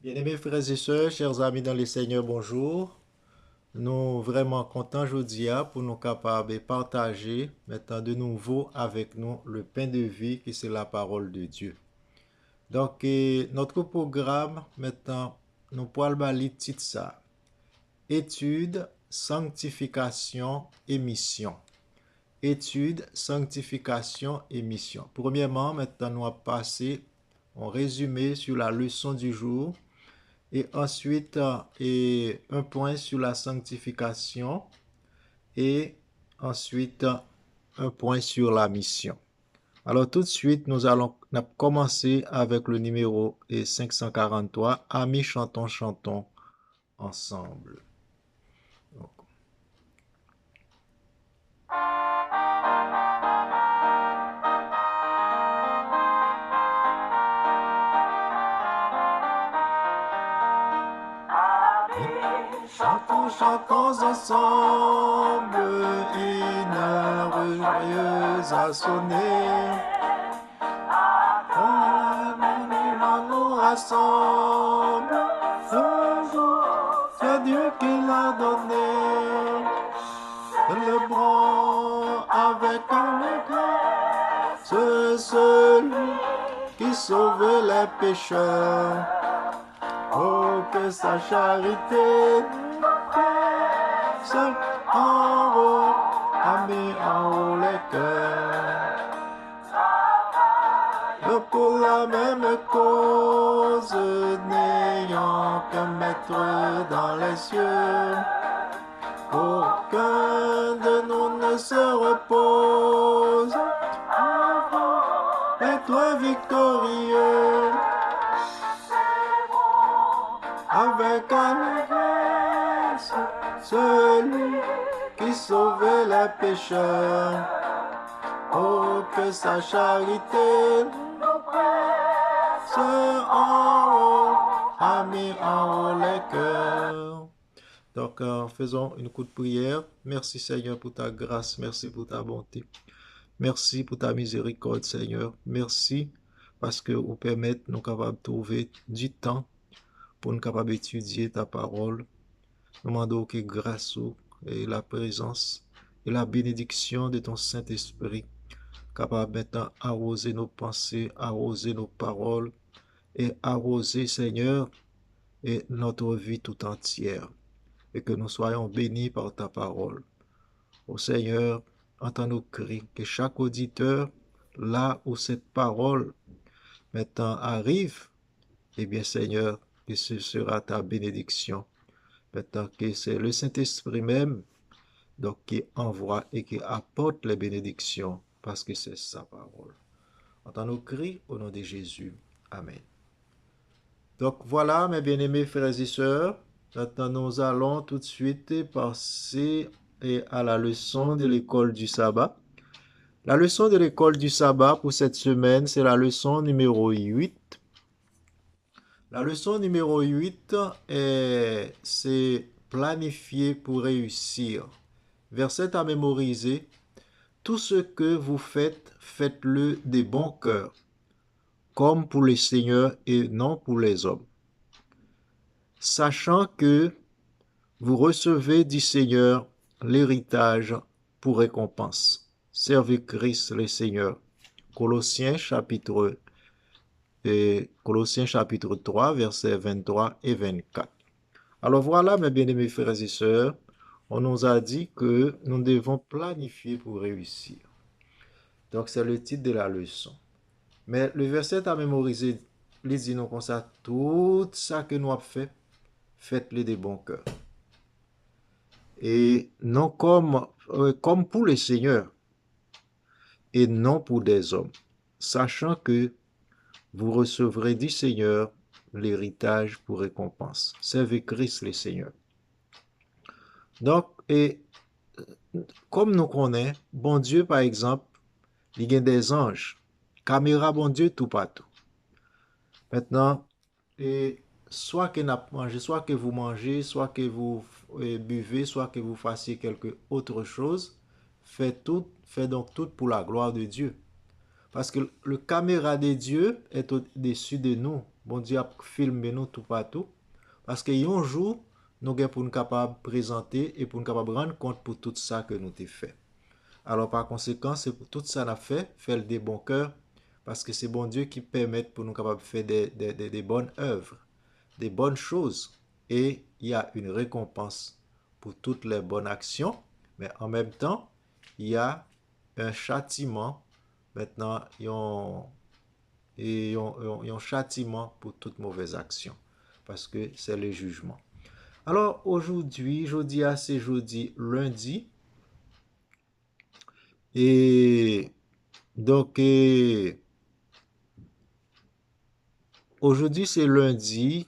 Bien-aimés frères et sœurs, chers amis dans les Seigneurs, bonjour. Nous vraiment contents aujourd'hui pour nous capables de partager maintenant de nouveau avec nous le pain de vie qui c'est la parole de Dieu. Donc, notre programme maintenant, nous pourrons le titre ça. Étude, sanctification et mission. Étude, sanctification et mission. Premièrement, maintenant, nous allons passer en résumé sur la leçon du jour. Et ensuite, un point sur la sanctification. Et ensuite, un point sur la mission. Alors tout de suite, nous allons commencer avec le numéro 543. Amis, chantons, chantons ensemble. Donc, chantons, chantons ensemble, une heure joyeuse a sonné. On nous rassemble, ce jour, c'est Dieu qui l'a donné. Célébrons avec allégresse, c'est celui qui sauve les pécheurs. Oh, que sa charité se en haut, a mis en haut les cœurs. Pour la même cause, n'ayant qu'un maître dans les cieux, aucun de nous ne se repose avant d'être victorieux. Avec allégresse, celui qui sauvait les pécheurs. Oh, que sa charité se en haut, a mis en haut les cœurs. Donc, faisons une coup de prière. Merci Seigneur pour ta grâce, merci pour ta bonté. Merci pour ta miséricorde Seigneur. Merci parce que vous permettez nous capables de trouver du temps pour nous capables d'étudier ta parole. Nous demandons que grâce et la présence et la bénédiction de ton Saint-Esprit capable maintenant arroser nos pensées, arroser nos paroles et arroser, Seigneur, et notre vie tout entière. Et que nous soyons bénis par ta parole. Ô Seigneur, entends nos cris, que chaque auditeur, là où cette parole maintenant arrive, eh bien Seigneur, que ce sera ta bénédiction. Maintenant que c'est le Saint-Esprit même donc qui envoie et qui apporte les bénédictions parce que c'est sa parole. Entends nos cris au nom de Jésus. Amen. Donc voilà, mes bien-aimés frères et sœurs, maintenant nous allons tout de suite passer à la leçon de l'école du sabbat. La leçon de l'école du sabbat pour cette semaine, c'est la leçon numéro 8. La leçon numéro 8 c'est planifier pour réussir. Verset à mémoriser. Tout ce que vous faites, faites-le de bon cœur, comme pour le Seigneur et non pour les hommes. Sachant que vous recevez du Seigneur l'héritage pour récompense. Servez Christ le Seigneur. Colossiens chapitre 3, versets 23 et 24. Alors voilà, mes bien-aimés frères et sœurs, on nous a dit que nous devons planifier pour réussir. Donc c'est le titre de la leçon. Mais le verset à mémoriser, il dit nous comme ça, tout ça que nous avons fait, faites-le de bon cœur. Et non comme pour le Seigneur, et non pour des hommes, sachant que vous recevrez du Seigneur l'héritage pour récompense. Servez Christ le Seigneur. Donc, et comme nous connaissons, bon Dieu, par exemple, il y a des anges. Caméra, bon Dieu, tout partout. Maintenant, et soit que n'a mangé, soit que vous mangez, soit que vous buvez, soit que vous fassiez quelque autre chose, faites donc tout pour la gloire de Dieu. Parce que le caméra de Dieu est au-dessus de nous. bon Dieu a filmé nous tout partout. Parce que un jour, nous sommes pour nous capables de présenter et pour nous capables de rendre compte pour tout ça que nous avons fait. Alors par conséquent, c'est pour tout ça qu'on a fait, faire des bons cœurs, parce que c'est bon Dieu qui permet pour nous capables de faire des bonnes œuvres, des bonnes choses. Et il y a une récompense pour toutes les bonnes actions, mais en même temps, il y a un châtiment. Maintenant, il y a un châtiment pour toute mauvaise action, parce que c'est le jugement. Alors aujourd'hui, jeudi, c'est jeudi, lundi, et donc aujourd'hui c'est lundi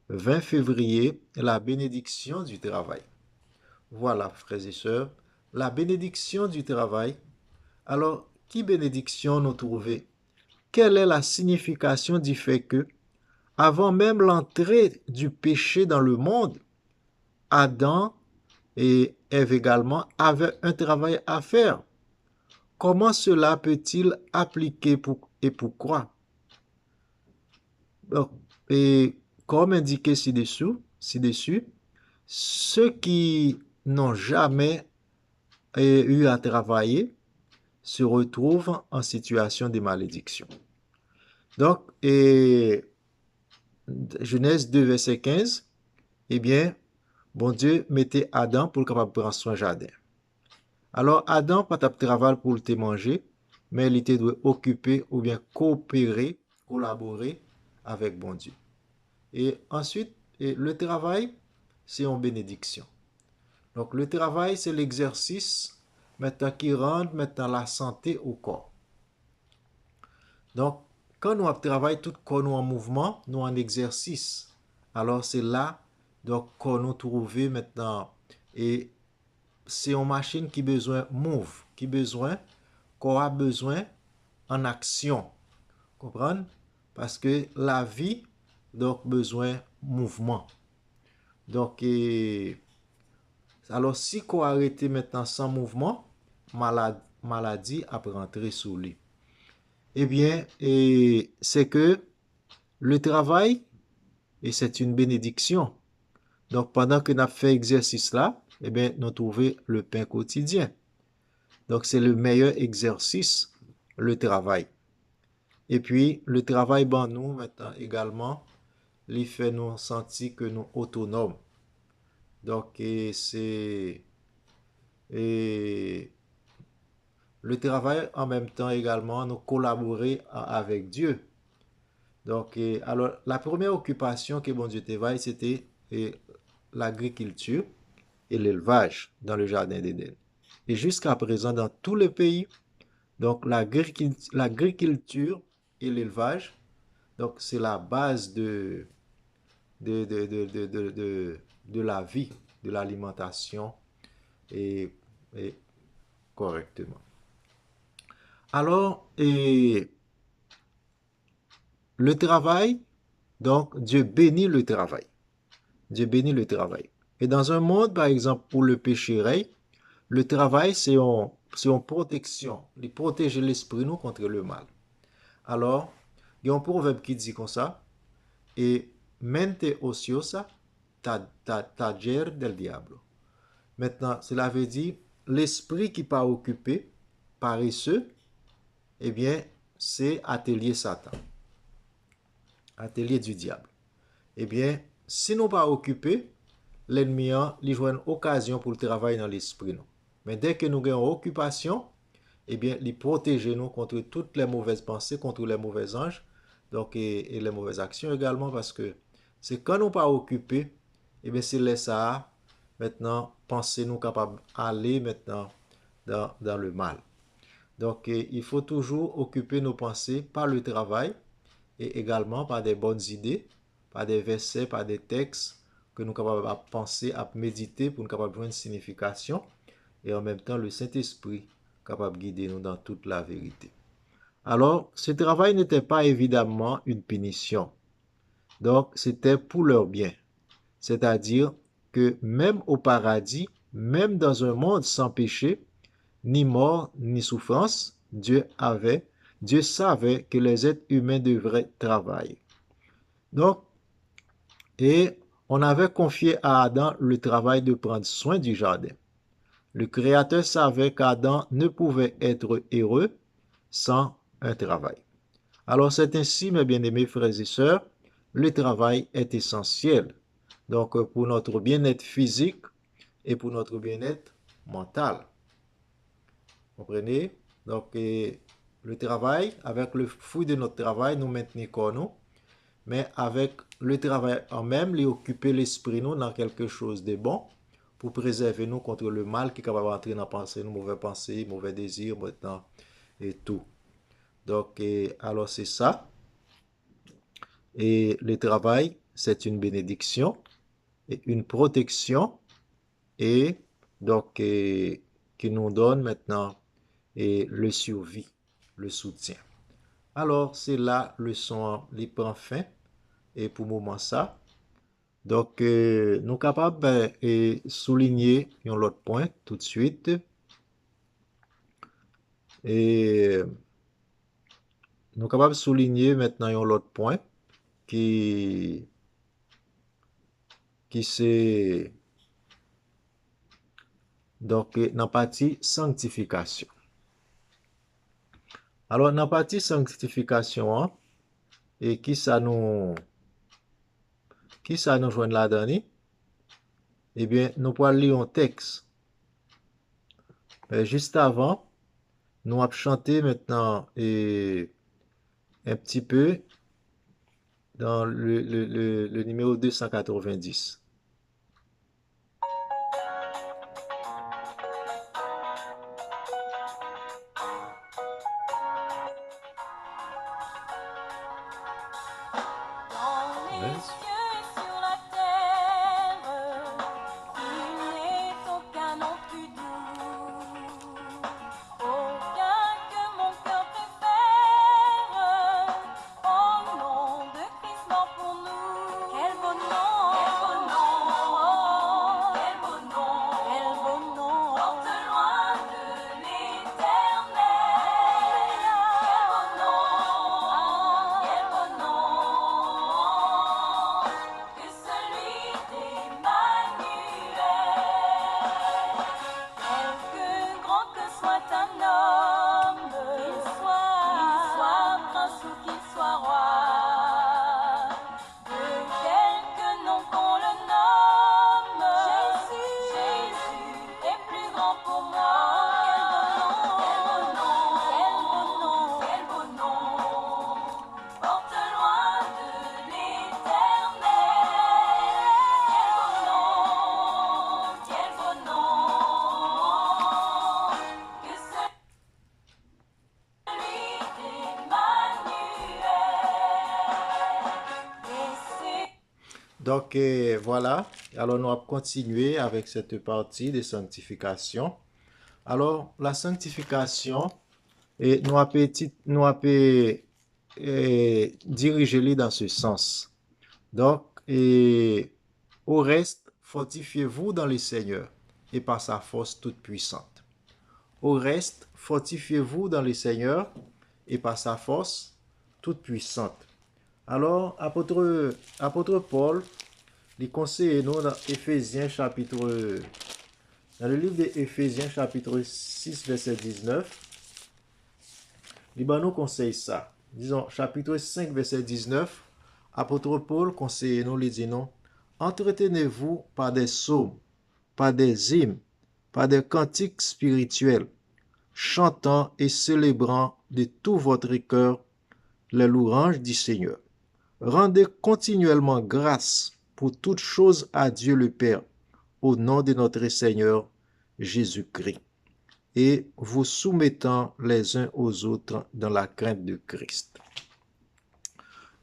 20 février, la bénédiction du travail. Voilà, frères et sœurs, la bénédiction du travail. Alors, qui bénédiction nous trouver? Quelle est la signification du fait que, avant même l'entrée du péché dans le monde, Adam et Ève également avaient un travail à faire? Comment cela peut-il appliquer et pourquoi? Donc, et comme indiqué ci-dessus, ceux qui n'ont jamais eu à travailler se retrouvent en situation de malédiction. Donc, Genèse 2, verset 15, eh bien, bon Dieu mettait Adam pour le capable de prendre son jardin. Alors, Adam, pas de travail pour le manger, mais il était doit occuper ou bien coopérer, collaborer avec bon Dieu. Et ensuite, le travail, c'est une bénédiction. Donc, le travail, c'est l'exercice maintenant qui rend maintenant la santé au corps. Donc, quand nous travaillons tout corps nous en mouvement, nous en exercice. Alors, c'est là donc qu'on nous trouve maintenant. Et c'est une machine qui besoin move, qu'on a besoin en action. Comprendre? Parce que la vie, donc, besoin mouvement. Donc, alors, si qu'on arrête maintenant sans mouvement, maladie après rentrer sous lui. Eh bien, c'est que le travail, et c'est une bénédiction. Donc, pendant que nous avons fait exercice là, eh bien, nous trouvons le pain quotidien. Donc, c'est le meilleur exercice, le travail. Et puis, le travail, ben, nous, maintenant, également, il fait nous sentir que nous sommes autonomes. Donc, c'est et le travail en même temps également nous collaborer avec Dieu. Donc, alors, la première occupation que bon Dieu travaille, c'était l'agriculture et l'élevage dans le jardin d'Éden. Et jusqu'à présent, dans tout le pays, donc l'agriculture et l'élevage, donc c'est la base de la vie, de l'alimentation et correctement. Alors, le travail, donc Dieu bénit le travail. Dieu bénit le travail. Et dans un monde, par exemple, où le péché règne, le travail, c'est une protection. Il protège l'esprit nous contre le mal. Alors, il y a un proverbe qui dit comme ça, et mente ociosa taller del diablo. Maintenant, cela veut dire, l'esprit qui n'est pas occupé, paresseux, eh bien, c'est atelier Satan. Atelier du diable. Eh bien, si nous pas occupés, l'ennemi a une occasion pour le travail dans l'esprit. Mais dès que nous avons une occupation, eh bien, il protège nous contre toutes les mauvaises pensées, contre les mauvais anges, donc, et les mauvaises actions également, parce que c'est quand nous pas occupés, eh bien, c'est là ça, maintenant, penser nous capables d'aller maintenant dans le mal. Donc, il faut toujours occuper nos pensées par le travail et également par des bonnes idées, par des versets, par des textes que nous sommes capables de penser, à méditer pour nous capables de voir une signification et en même temps le Saint-Esprit capable de guider nous dans toute la vérité. Alors, ce travail n'était pas évidemment une punition. Donc, c'était pour leur bien. C'est-à-dire que même au paradis, même dans un monde sans péché, ni mort, ni souffrance, Dieu avait Dieu savait que les êtres humains devraient travailler. Donc, et on avait confié à Adam le travail de prendre soin du jardin. Le Créateur savait qu'Adam ne pouvait être heureux sans un travail. Alors c'est ainsi, mes bien-aimés frères et sœurs, le travail est essentiel. Donc pour notre bien-être physique et pour notre bien-être mental. Vous comprenez? Donc le travail, avec le fruit de notre travail, nous maintenons comme nous, mais avec le travail en même, il occuper l'esprit nous dans quelque chose de bon pour préserver nous contre le mal qui est capable d'entrer dans la pensée, nos mauvaises pensées, mauvais désirs, maintenant, et tout. Donc, alors c'est ça. Et le travail, c'est une bénédiction et une protection et donc qui nous donne maintenant le survie, le soutien. Alors, c'est là le son les prend fin et pour le moment ça. Donc, nous sommes capables de souligner un autre point tout de suite. Et nous sommes capables de souligner maintenant un autre point qui, qui c'est donc dans la partie sanctification. Alors, dans la partie sanctification, et qui ça nous joint là-dedans? Eh bien, nous pouvons lire un texte. Juste avant, nous allons chanter maintenant un petit peu dans le numéro 290. Dans les Ouais. cieux et sur la terre, il n'est aucun nom plus doux, aucun que mon cœur préfère, au nom de Christ mort pour nous. Quel beau nom, quel beau nom, quel beau nom, quel beau nom, porte loin de l'éternel. Quel beau nom, que celui d'Emmanuel. Quelque grand que soit un homme, qu'il soit prince ou qu'il soit roi, de quelque nom qu'on le nomme, Jésus est plus grand pour moi. Quel beau nom, quel beau nom, porte loin de l'éternel. Quel beau nom, que celui d'Emmanuel. Et c'est Donc, voilà. Alors, nous allons continuer avec cette partie de sanctification. Alors, la sanctification, et nous avons diriger dans ce sens. Donc, au reste, fortifiez-vous dans le Seigneur et par sa force toute puissante. Au reste, fortifiez-vous dans le Seigneur et par sa force toute puissante. Alors, apôtre Paul, il conseille nous dans Éphésiens dans le livre d'Éphésiens chapitre 6, verset 19, il nous conseille ça. Disons, chapitre 5, verset 19, apôtre Paul conseille nous, les dit non, entretenez-vous par des psaumes, par des hymnes, par des cantiques spirituels, chantant et célébrant de tout votre cœur les louanges du Seigneur. Rendez continuellement grâce pour toutes choses à Dieu le Père, au nom de notre Seigneur Jésus-Christ, et vous soumettant les uns aux autres dans la crainte de Christ.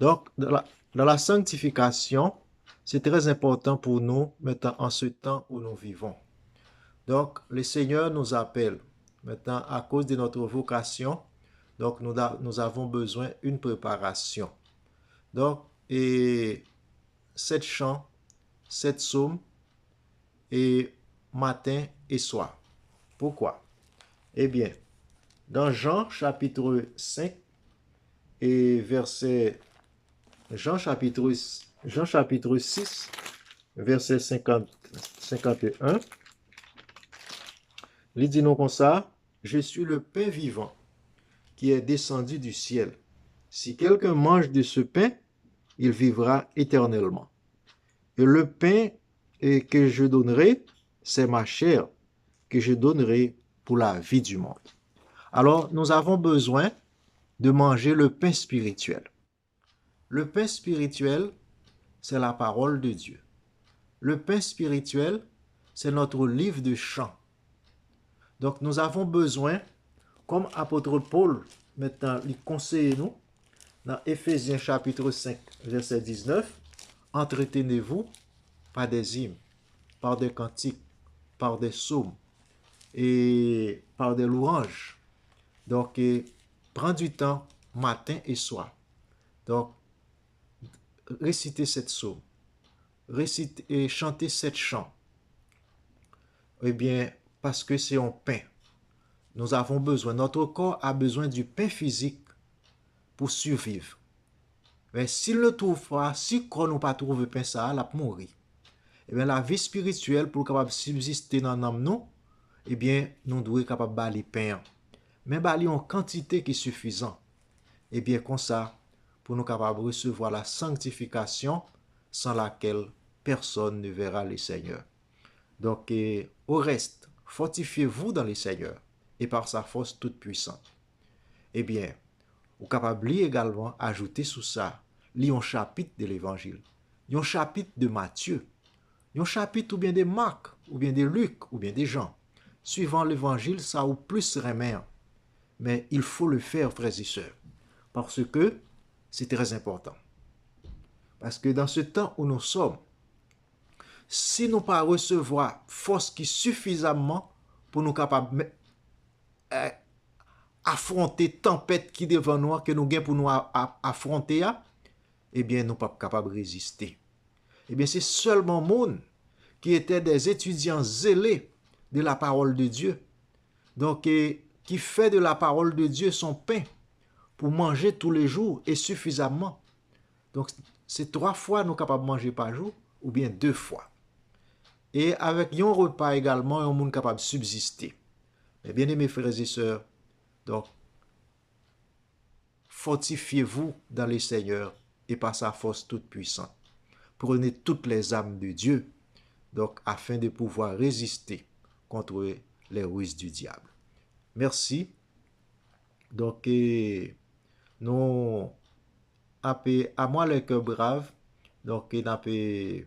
Donc, dans la sanctification, c'est très important pour nous maintenant en ce temps où nous vivons. Donc, le Seigneur nous appelle maintenant à cause de notre vocation. Donc, nous avons besoin d'une préparation. Donc, et 7 chants, 7 psaumes, et matin et soir. Pourquoi? Eh bien, dans Jean chapitre 5, et verset Jean chapitre 6, verset 51, il dit non comme ça, je suis le pain vivant qui est descendu du ciel. Si quelqu'un mange de ce pain, il vivra éternellement. Et le pain que je donnerai, c'est ma chair que je donnerai pour la vie du monde. Alors, nous avons besoin de manger le pain spirituel. Le pain spirituel, c'est la parole de Dieu. Le pain spirituel, c'est notre livre de chant. Donc, nous avons besoin, comme apôtre Paul, maintenant, il conseille nous, dans Éphésiens chapitre 5, verset 19, entretenez-vous par des hymnes, par des cantiques, par des psaumes et par des louanges. Donc, prends du temps matin et soir. Donc, réciter cette psaume, réciter et chanter cette chant. Eh bien, parce que c'est un pain. Nous avons besoin, notre corps a besoin du pain physique pour survivre. Mais s'il ne trouve pas, si le corps n'a pas trouvé pain, ça, il va mourir. Eh bien, la vie spirituelle, pour capable subsister dans l'âme, nous, eh bien, nous devons être capables de bâler pain. Mais bâler en quantité qui est suffisante. Eh bien, comme ça, pour nous capables de recevoir la sanctification sans laquelle personne ne verra le Seigneur. Donc, au reste, fortifiez-vous dans le Seigneur et par sa force toute puissante. Eh bien, vous capable également ajouter sous ça, lire un chapitre de l'Évangile, un chapitre de Matthieu, un chapitre ou bien de Marc, ou bien de Luc, ou bien de Jean. Suivant l'Évangile, ça ou plus remet. Mais il faut le faire, frères et sœurs, parce que c'est très important. Parce que dans ce temps où nous sommes, si nous ne pas recevoir force qui suffisamment pour nous capables affronter tempête qui devant nous, que nous gagnons pour nous affronter, eh bien, nous ne sommes pas capables de résister. Eh bien, c'est seulement monde qui étaient des étudiants zélés de la parole de Dieu, donc qui fait de la parole de Dieu son pain pour manger tous les jours et suffisamment. Donc, c'est 3 fois nous sommes capables de manger par jour, ou bien 2 fois. Et avec un repas également, on est capable de subsister. Mais bien aimés frères et sœurs, donc, fortifiez-vous dans le Seigneur et par sa force toute puissante. Prenez toutes les âmes de Dieu, donc, afin de pouvoir résister contre les ruses du diable. Merci. Donc, nous, à moi le cœur brave, donc, nous avons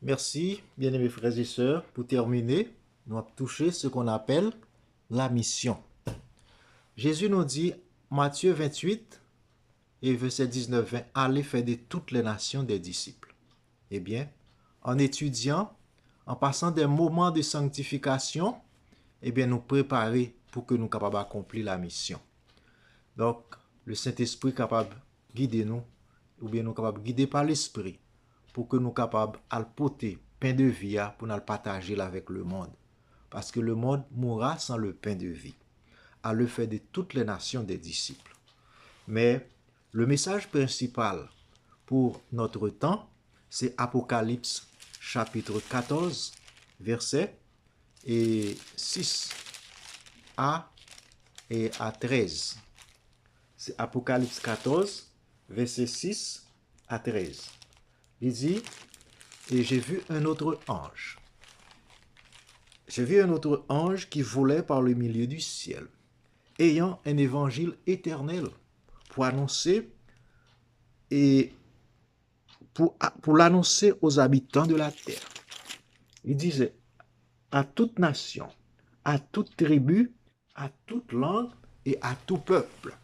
Merci, bien-aimés frères et sœurs. Pour terminer, nous avons touché ce qu'on appelle la mission. Jésus nous dit, Matthieu 28 et verset 19-20, allez faire de toutes les nations des disciples. Eh bien, en étudiant, en passant des moments de sanctification, eh bien, nous préparer pour que nous soyons capables d'accomplir la mission. Donc, le Saint-Esprit est capable de guider nous, ou bien nous sommes capables de guider par l'Esprit, pour que nous soyons capables de porter pain de vie pour nous le partager avec le monde. Parce que le monde mourra sans le pain de vie. À le faire de toutes les nations des disciples. Mais le message principal pour notre temps, c'est Apocalypse chapitre 14, verset 6 et à 13. C'est Apocalypse 14, verset 6 à 13. Il dit, et j'ai vu un autre ange. J'ai vu un autre ange qui volait par le milieu du ciel, ayant un évangile éternel pour annoncer et pour l'annoncer aux habitants de la terre. Il disait à toute nation, à toute tribu, à toute langue et à tout peuple.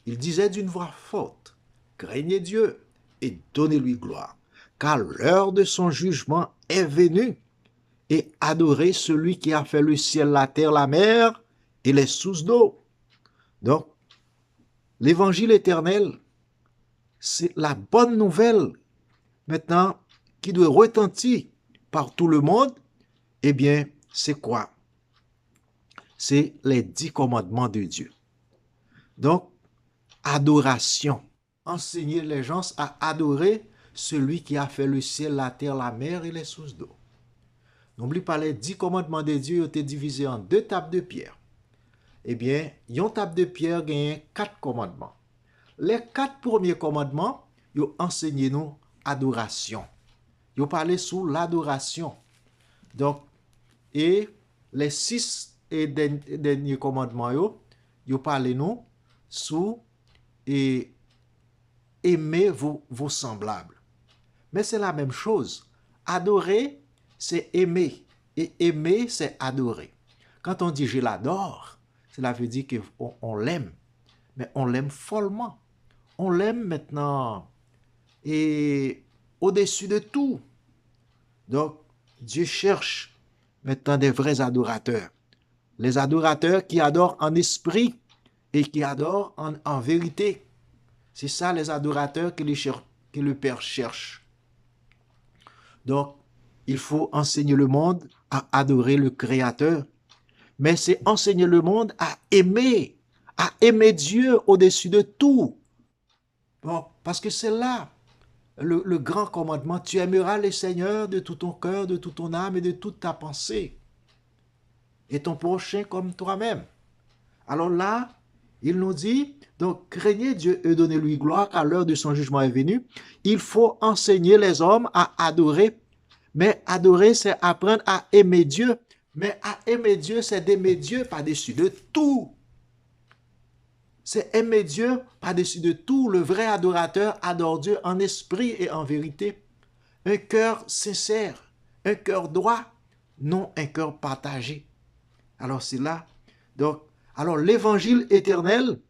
Il disait d'une voix forte, craignez Dieu et donnez-lui gloire, car l'heure de son jugement est venue, et adorez celui qui a fait le ciel, la terre, la mer et les sources d'eau. Donc, l'évangile éternel, c'est la bonne nouvelle maintenant qui doit retentir par tout le monde. Eh bien, c'est quoi? C'est les 10 commandements de Dieu. Donc, adoration. Enseigner les gens à adorer celui qui a fait le ciel, la terre, la mer et les sources d'eau. N'oublie pas, les 10 commandements de Dieu ont été divisés en 2 tables de pierre. Eh bien, une table de pierre gagne 4 commandements. Les 4 premiers commandements, ils enseignent nous adoration. Ils parlent sur l'adoration. Donc, et les 6 derniers commandements, ils parlent nous sur et aimer vos semblables. Mais c'est la même chose. Adorer, c'est aimer. Et aimer, c'est adorer. Quand on dit je l'adore, cela veut dire qu'on l'aime. Mais on l'aime follement. On l'aime maintenant et au-dessus de tout. Donc, Dieu cherche maintenant des vrais adorateurs. Les adorateurs qui adorent en esprit et qui adorent en vérité. C'est ça les adorateurs que le Père cherche. Donc, il faut enseigner le monde à adorer le Créateur. Mais c'est enseigner le monde à aimer Dieu au-dessus de tout. Bon, parce que c'est là le grand commandement. Tu aimeras le Seigneur de tout ton cœur, de toute ton âme et de toute ta pensée. Et ton prochain comme toi-même. Alors là, il nous dit, donc craignez Dieu et donnez-lui gloire car l'heure de son jugement est venue. Il faut enseigner les hommes à adorer. Mais adorer, c'est apprendre à aimer Dieu. Mais à aimer Dieu, c'est d'aimer Dieu par-dessus de tout. C'est aimer Dieu par-dessus de tout. Le vrai adorateur adore Dieu en esprit et en vérité. Un cœur sincère, un cœur droit, non un cœur partagé. Alors c'est là. Donc, alors l'évangile éternel,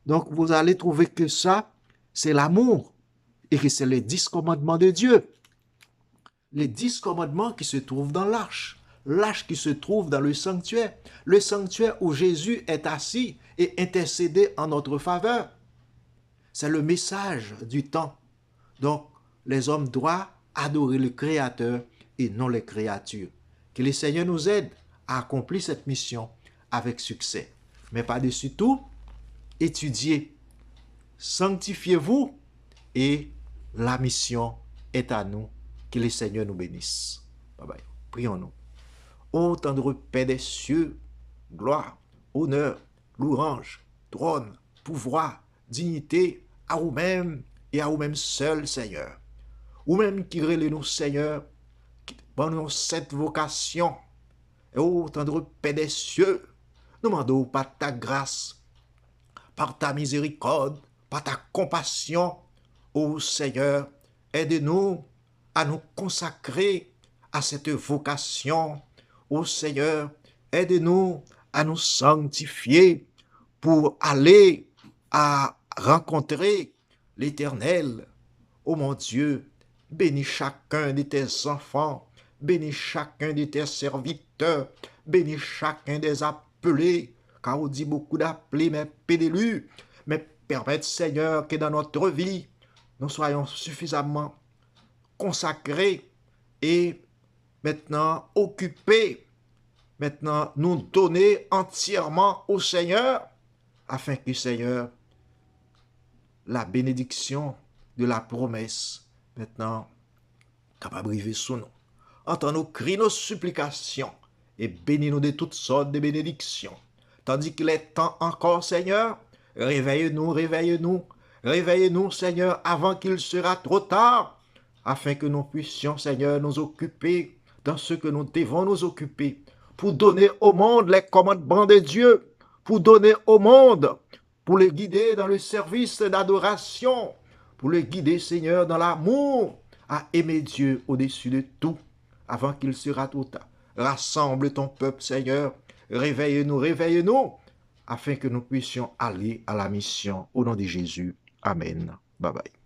donc vous allez trouver que ça, c'est l'amour. Et que c'est les 10 commandements de Dieu. Les 10 commandements qui se trouvent dans l'arche. L'arche qui se trouve dans le sanctuaire où Jésus est assis et intercédé en notre faveur. C'est le message du temps. Donc, les hommes doivent adorer le Créateur et non les créatures. Que le Seigneur nous aide à accomplir cette mission avec succès. Mais par-dessus tout, étudiez, sanctifiez-vous et la mission est à nous. Que le Seigneur nous bénisse. Bye bye. Prions-nous. Ô tendre Père des cieux, gloire, honneur, louange, trône, pouvoir, dignité, à vous-même et à vous-même seul, Seigneur. Vous-même qui relève-nous, Seigneur, qui donne cette vocation. Et ô tendre Père des cieux, nous demandons par ta grâce, par ta miséricorde, par ta compassion, ô Seigneur, aide-nous à nous consacrer à cette vocation. Ô Seigneur, aide-nous à nous sanctifier pour aller à rencontrer l'Éternel. Ô mon Dieu, bénis chacun de tes enfants, bénis chacun de tes serviteurs, bénis chacun des appelés, car on dit beaucoup d'appelés, mais peu d'élus. Mais permette, Seigneur, que dans notre vie, nous soyons suffisamment consacrés et maintenant occupés, maintenant nous donner entièrement au Seigneur, afin que, Seigneur, la bénédiction de la promesse, maintenant, capable de arriver sous nous. Entends nos cris, nos supplications, et bénis-nous de toutes sortes de bénédictions. Tandis qu'il est temps encore, Seigneur, réveille-nous, réveille-nous, réveille-nous, Seigneur, avant qu'il sera trop tard, afin que nous puissions, Seigneur, nous occuper dans ce que nous devons nous occuper, pour donner au monde les commandements de Dieu, pour donner au monde, pour les guider dans le service d'adoration, pour les guider, Seigneur, dans l'amour, à aimer Dieu au-dessus de tout, avant qu'il sera trop tard. Rassemble ton peuple, Seigneur, réveille-nous, afin que nous puissions aller à la mission. Au nom de Jésus. Amen. Bye bye.